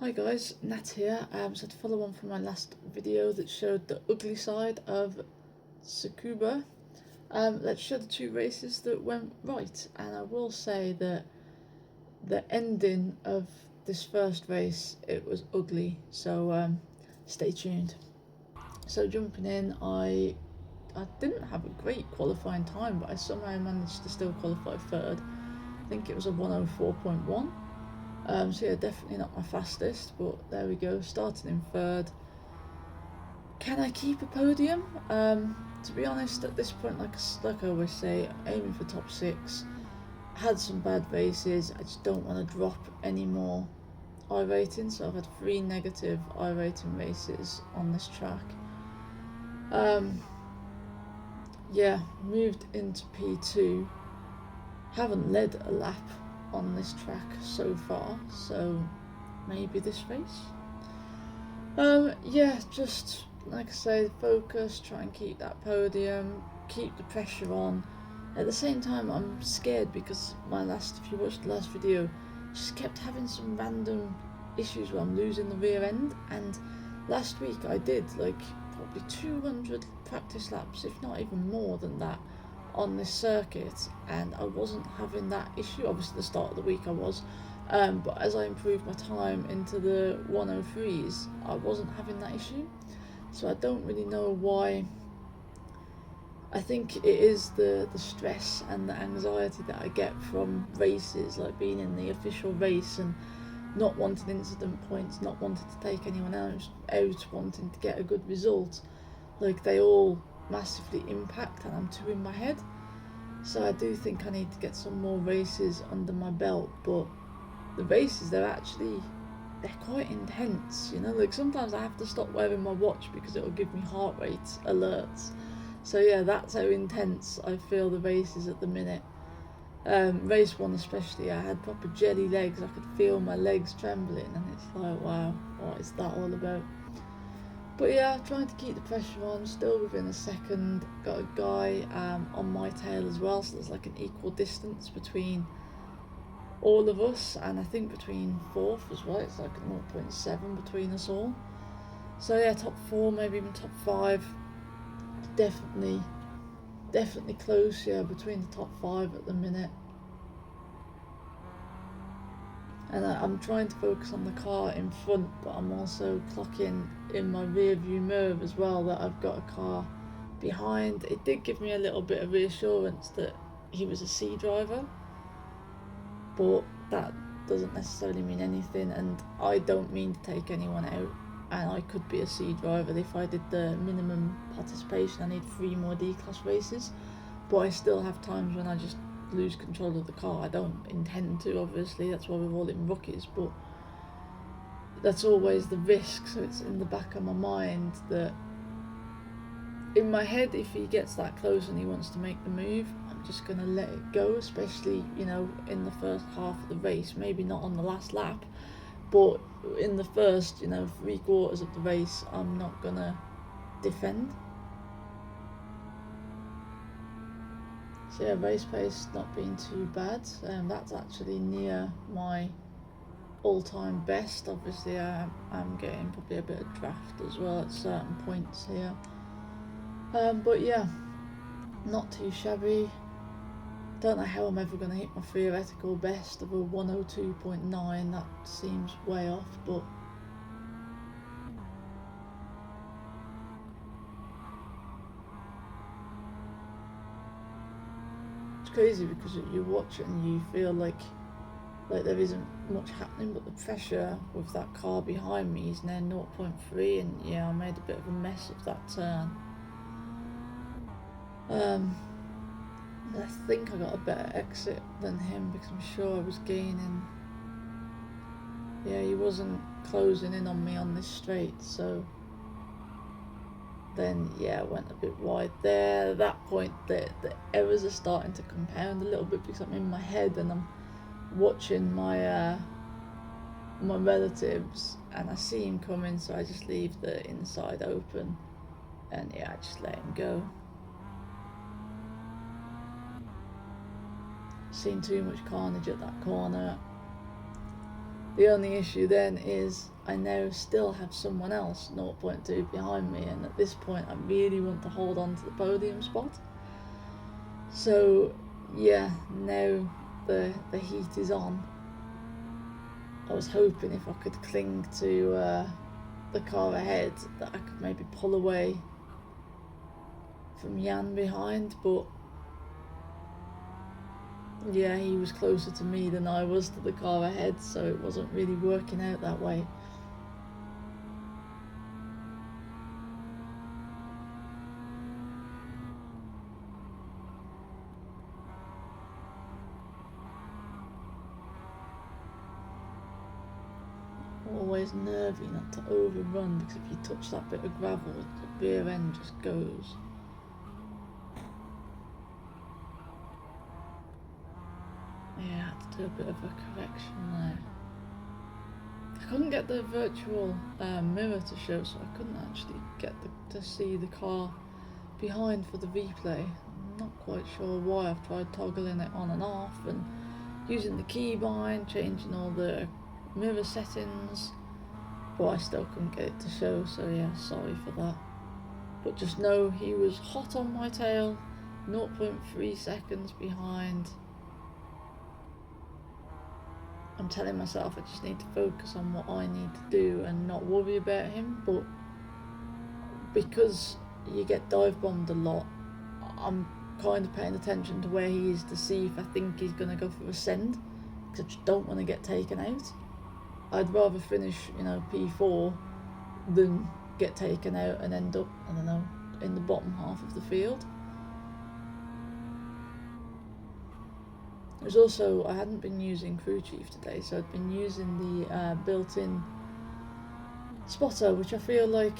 Hi guys, Nat here. So to follow on from my last video that showed the ugly side of Tsukuba, let's show the two races that went right. And I will say that the ending of this first race, it was ugly. So stay tuned. So jumping in, I didn't have a great qualifying time, but I somehow managed to still qualify third. I think it was a 104.1. So yeah, definitely not my fastest, but there we go, starting in third. Can I keep a podium? To be honest, at this point, like I always say, aiming for top six. Had some bad races, I just don't want to drop any more iRating, so I've had 3 negative iRating races on this track. Yeah, moved into P2, haven't led a lap on this track so far, so maybe this race. Yeah, just like I say, focus, try and keep that podium, keep the pressure on. At the same time, I'm scared because if you watched the last video, just kept having some random issues where I'm losing the rear end. And last week I did like probably 200 practice laps, if not even more than that, on this circuit, and I wasn't having that issue. Obviously, the start of the week I was, but as I improved my time into the 103s, I wasn't having that issue. So I don't really know why. I think it is the stress and the anxiety that I get from races, like being in the official race and not wanting incident points, not wanting to take anyone else out, wanting to get a good result. Like, they all massively impact, and I'm too in my head. So I do think I need to get some more races under my belt, but the races, they're quite intense, you know. Like, sometimes I have to stop wearing my watch because it'll give me heart rate alerts. So yeah, that's how intense I feel the races at the minute. Race one especially, I had proper jelly legs. I could feel my legs trembling, and it's like, wow, what is that all about? But yeah, trying to keep the pressure on, still within a second. Got a guy on my tail as well, so there's like an equal distance between all of us, and I think between fourth as well, it's like 0.7 between us all. So yeah, top four, maybe even top five. Definitely close, yeah, between the top five at the minute. And I'm trying to focus on the car in front, but I'm also clocking in my rear view mirror as well that I've got a car behind. It did give me a little bit of reassurance that he was a C driver, but that doesn't necessarily mean anything, and I don't mean to take anyone out, and I could be a C driver. If I did the minimum participation, I need 3 more D-class races, but I still have times when I just lose control of the car. I don't intend to, obviously, that's why we're all in rookies, but that's always the risk. So it's in the back of my mind that, in my head, if he gets that close and he wants to make the move, I'm just going to let it go, especially, you know, in the first half of the race. Maybe not on the last lap, but in the first, you know, 3/4 of the race, I'm not going to defend. So yeah, race pace not being too bad. That's actually near my all-time best. Obviously, I'm getting probably a bit of draft as well at certain points here. But yeah, not too shabby. Don't know how I'm ever going to hit my theoretical best of a 102.9. That seems way off, but it's crazy because you watch it and you feel like there isn't much happening, but the pressure with that car behind me is now 0.3, and yeah, I made a bit of a mess of that turn. I think I got a better exit than him because I'm sure I was gaining. Yeah, he wasn't closing in on me on this straight, so then yeah, I went a bit wide there. At that point, the errors are starting to compound a little bit because I'm in my head and I'm watching my my relatives, and I see him coming, so I just leave the inside open, and yeah, I just let him go. Seen too much carnage at that corner. The only issue then is I now still have someone else 0.2 behind me, and at this point I really want to hold on to the podium spot. So yeah, now the heat is on. I was hoping if I could cling to the car ahead that I could maybe pull away from Jan behind, but yeah, he was closer to me than I was to the car ahead, so it wasn't really working out that way. Always nervy not to overrun, because if you touch that bit of gravel, the rear end just goes. Yeah, I had to do a bit of a correction there. I couldn't get the virtual mirror to show, so I couldn't actually get to see the car behind for the replay. I'm not quite sure why. I've tried toggling it on and off and using the keybind, changing all the mirror settings, but I still couldn't get it to show, so yeah, sorry for that. But just know he was hot on my tail, 0.3 seconds behind. I'm telling myself I just need to focus on what I need to do and not worry about him, but because you get dive bombed a lot, I'm kind of paying attention to where he is to see if I think he's going to go for a send, because I just don't want to get taken out. I'd rather finish, P4 than get taken out and end up, I don't know, in the bottom half of the field. There's also, I hadn't been using Crew Chief today, so I'd been using the built-in spotter, which I feel like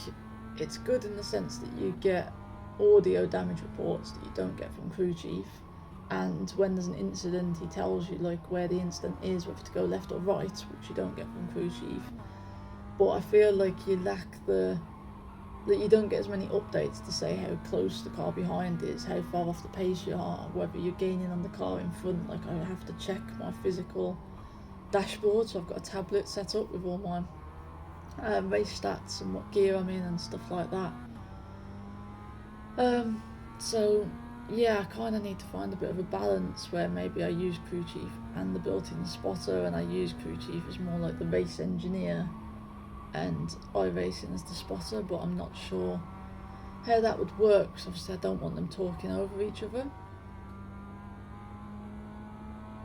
it's good in the sense that you get audio damage reports that you don't get from Crew Chief, and when there's an incident he tells you like where the incident is, whether to go left or right, which you don't get from Crew Chief. But I feel like you lack that you don't get as many updates to say how close the car behind is, how far off the pace you are, whether you're gaining on the car in front. Like, I have to check my physical dashboard, so I've got a tablet set up with all my race stats and what gear I'm in and stuff like that. So yeah, I kind of need to find a bit of a balance where maybe I use Crew Chief and the built-in spotter, and I use Crew Chief as more like the race engineer and iRating as the spotter, but I'm not sure how that would work, because obviously I don't want them talking over each other.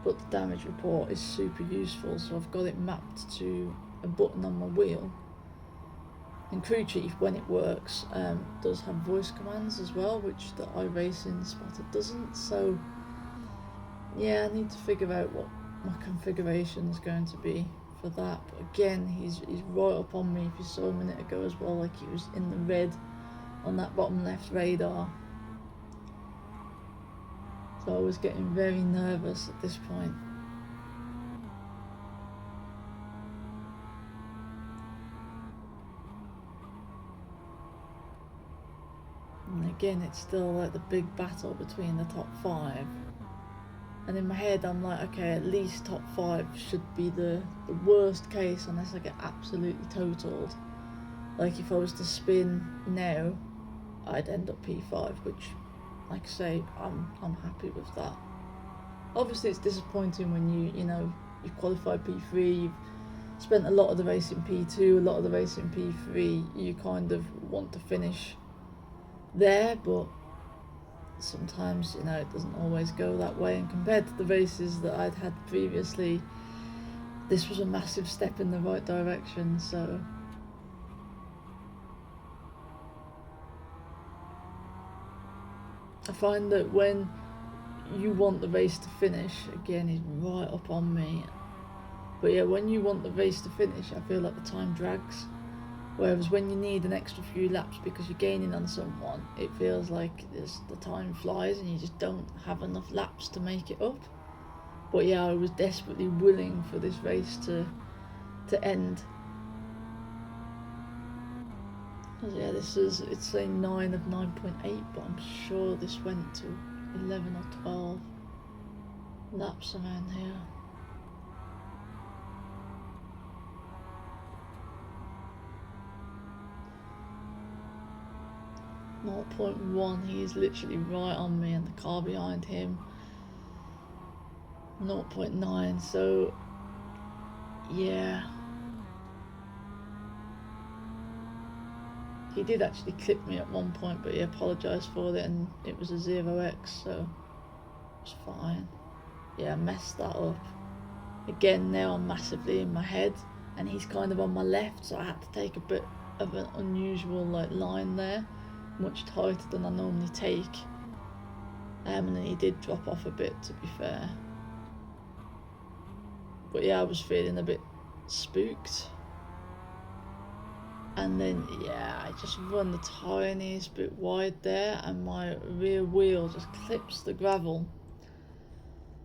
But the damage report is super useful, so I've got it mapped to a button on my wheel. And Crew Chief, when it works, does have voice commands as well, which the iRating spotter doesn't. So yeah, I need to figure out what my configuration is going to be for that. But again, he's right up on me. If you saw a minute ago as well, like he was in the red on that bottom left radar. So I was getting very nervous at this point. And again, it's still like the big battle between the top 5. And in my head I'm like, okay, at least top 5 should be the worst case, unless I get absolutely totaled. Like if I was to spin now, I'd end up P5, which, like I say, I'm happy with that. Obviously it's disappointing when you've qualified P3, you've spent a lot of the race in P2, a lot of the race in P3, you kind of want to finish there, but sometimes it doesn't always go that way, and compared to the races that I'd had previously, this was a massive step in the right direction. So I find that when you want the race to finish, again, he's right up on me, but yeah, when you want the race to finish, I feel like the time drags. Whereas when you need an extra few laps because you're gaining on someone, it feels like the time flies and you just don't have enough laps to make it up. But yeah, I was desperately willing for this race to end. Yeah, it's saying 9 of 9.8, but I'm sure this went to 11 or 12 laps around here. 0.1, he is literally right on me and the car behind him. 0.9, so yeah. He did actually clip me at one point, but he apologised for it and it was a 0x, so it was fine. Yeah, I messed that up. Again, now I'm massively in my head and he's kind of on my left, so I had to take a bit of an unusual line there, much tighter than I normally take. And then he did drop off a bit, to be fair. But yeah, I was feeling a bit spooked. And then yeah, I just run the tiniest bit wide there and my rear wheel just clips the gravel.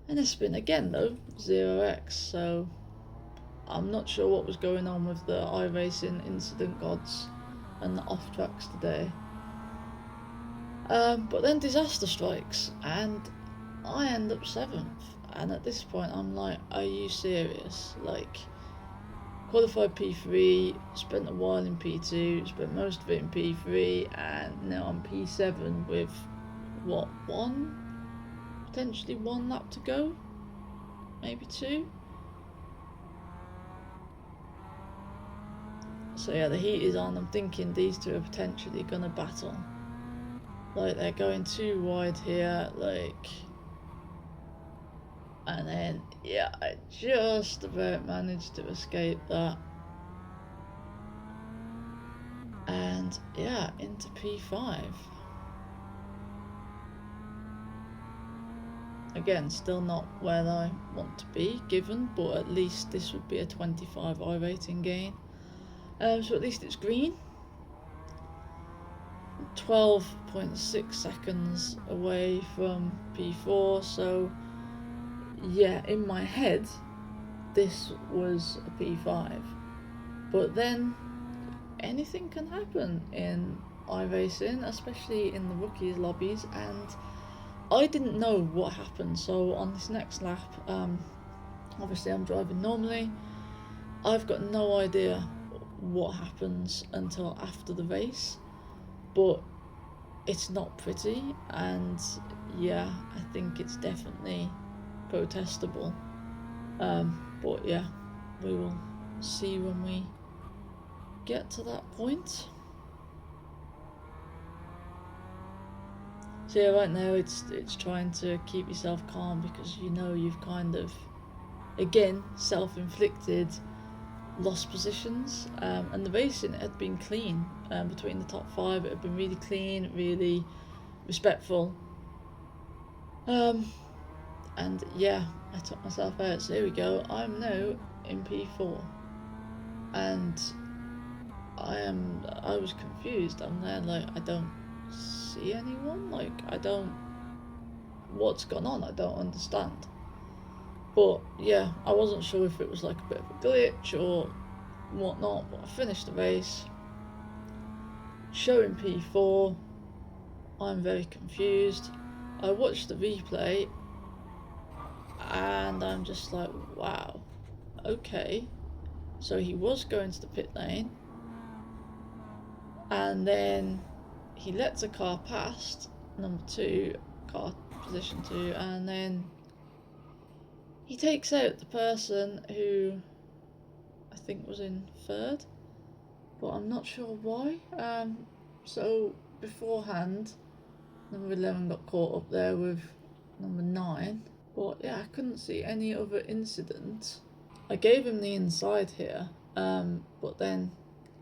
And a spin again though, 0x, so I'm not sure what was going on with the iRacing incident gods and the off tracks today. But then disaster strikes and I end up 7th, and at this point I'm like, are you serious? Like, qualified P3, spent a while in P2, spent most of it in P3, and now I'm P7 with what, potentially one lap to go, maybe 2. So yeah, the heat is on. I'm thinking these two are potentially gonna battle. Like, they're going too wide here, like, and then yeah, I just about managed to escape that. And yeah, into P5. Again, still not where I want to be given, but at least this would be a 25 iRating gain. So at least it's green. 12.6 seconds away from P4, so yeah, in my head this was a P5. But then anything can happen in iRacing, especially in the rookies lobbies, and I didn't know what happened. So on this next lap, obviously I'm driving normally. I've got no idea what happens until after the race, but it's not pretty, and yeah, I think it's definitely protestable. But yeah, we will see when we get to that point. So yeah, right now it's trying to keep yourself calm, because you know you've kind of, again, self-inflicted lost positions, and the racing had been clean between the top 5. It had been really clean, really respectful, and yeah, I took myself out. So here we go, I'm now in P4 and I was confused. I'm there like, I don't see anyone, like, what's gone on, I don't understand. But yeah, I wasn't sure if it was like a bit of a glitch or whatnot, but I finished the race, showing P4. I'm very confused. I watched the replay and I'm just like, wow, okay, so he was going to the pit lane and then he lets a car past, number 2, car position 2, and then he takes out the person who I think was in 3rd, but I'm not sure why. So beforehand, number 11 got caught up there with number 9, but yeah, I couldn't see any other incident. I gave him the inside here, but then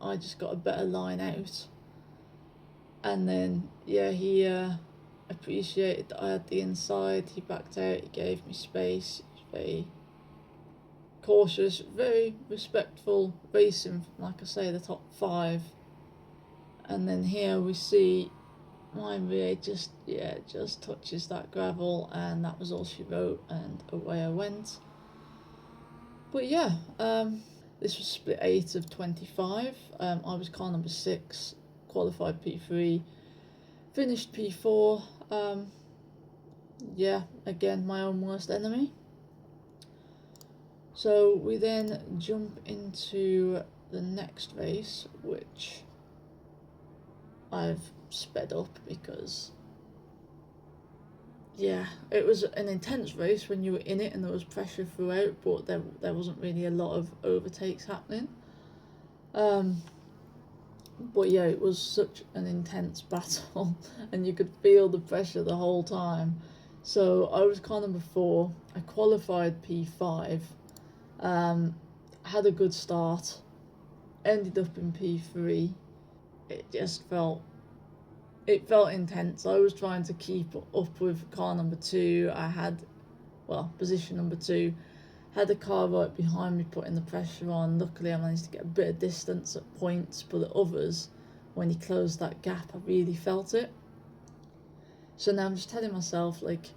I just got a better line out, and then yeah, he appreciated that I had the inside. He backed out, he gave me space. He was very cautious, very respectful racing from, like I say, the top 5. And then here we see my rear just touches that gravel, and that was all she wrote, and away I went. But yeah, this was split 8 of 25. I was car number 6, qualified P3, finished P4. Yeah, again, my own worst enemy. So we then jump into the next race, which I've sped up because, yeah, it was an intense race when you were in it and there was pressure throughout, but there wasn't really a lot of overtakes happening. But yeah, it was such an intense battle and you could feel the pressure the whole time. So I was car number 4, I qualified P5, had a good start, ended up in P3. It just felt intense. I was trying to keep up with car number 2. I had, position number 2, had a car right behind me putting the pressure on. Luckily I managed to get a bit of distance at points, but at others, when he closed that gap, I really felt it. So now I'm just telling myself, like,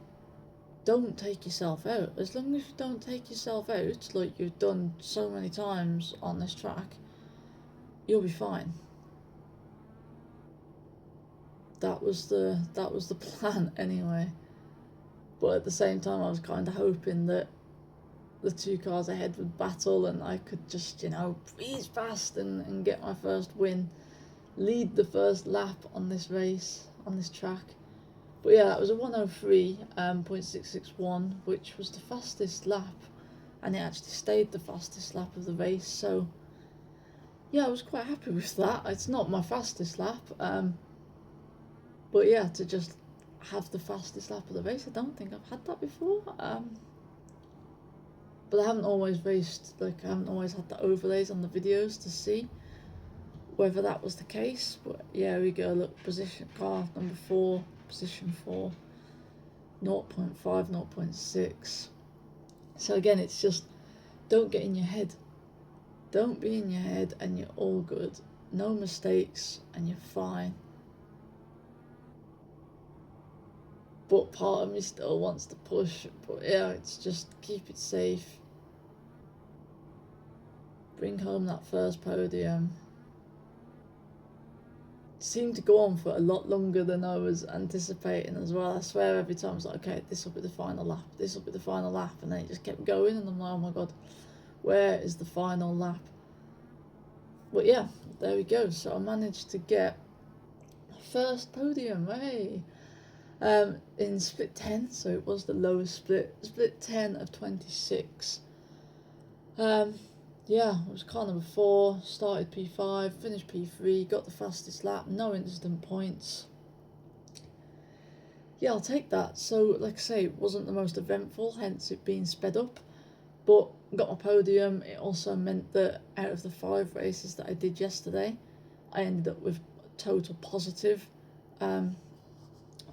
don't take yourself out. As long as you don't take yourself out, like you've done so many times on this track, you'll be fine. That was the plan anyway. But at the same time, I was kind of hoping that the 2 cars ahead would battle and I could just, breeze past and get my first win, lead the first lap on this race, on this track. But yeah, that was a 103.661, which was the fastest lap, and it actually stayed the fastest lap of the race. So yeah, I was quite happy with that. It's not my fastest lap, but yeah, to just have the fastest lap of the race, I don't think I've had that before. But I haven't always raced, like I haven't always had the overlays on the videos to see whether that was the case. But yeah, we go, look, position, car number 4, position 4, 0.5, 0.6. So again, it's just, don't get in your head. Don't be in your head and you're all good. No mistakes and you're fine. But part of me still wants to push. But yeah, it's just keep it safe. Bring home that first podium. It seemed to go on for a lot longer than I was anticipating as well. I swear every time I was like, okay, this will be the final lap. This will be the final lap. And then it just kept going and I'm like, oh my god, where is the final lap? But yeah, there we go. So I managed to get my first podium, hey! In split 10, so it was the lowest split 10 of 26. Yeah, it was car number 4, started P5, finished P3, got the fastest lap, no incident points. Yeah, I'll take that. So, like I say, it wasn't the most eventful, hence it being sped up, but got my podium. It also meant that out of the 5 races that I did yesterday, I ended up with total positive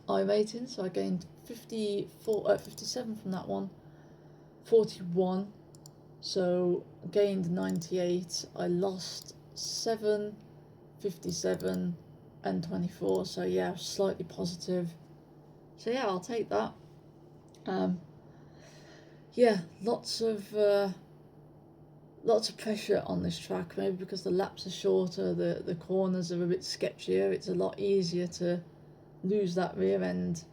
iRating, so I gained 57 from that one, 41, so gained 98, I lost 7, 57 and 24, so yeah, slightly positive. So yeah, I'll take that. Yeah, lots of pressure on this track, maybe because the laps are shorter, the corners are a bit sketchier, it's a lot easier to lose that rear end.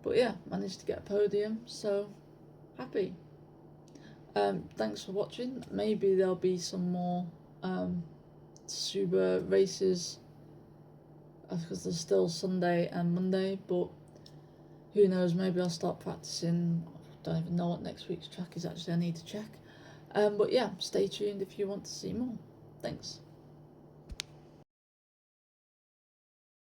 But yeah, managed to get a podium, so happy. Thanks for watching. Maybe there'll be some more Tsukuba races because there's still Sunday and Monday, but who knows, maybe I'll start practicing. I don't even know what next week's track is actually, I need to check. But yeah, stay tuned if you want to see more. Thanks.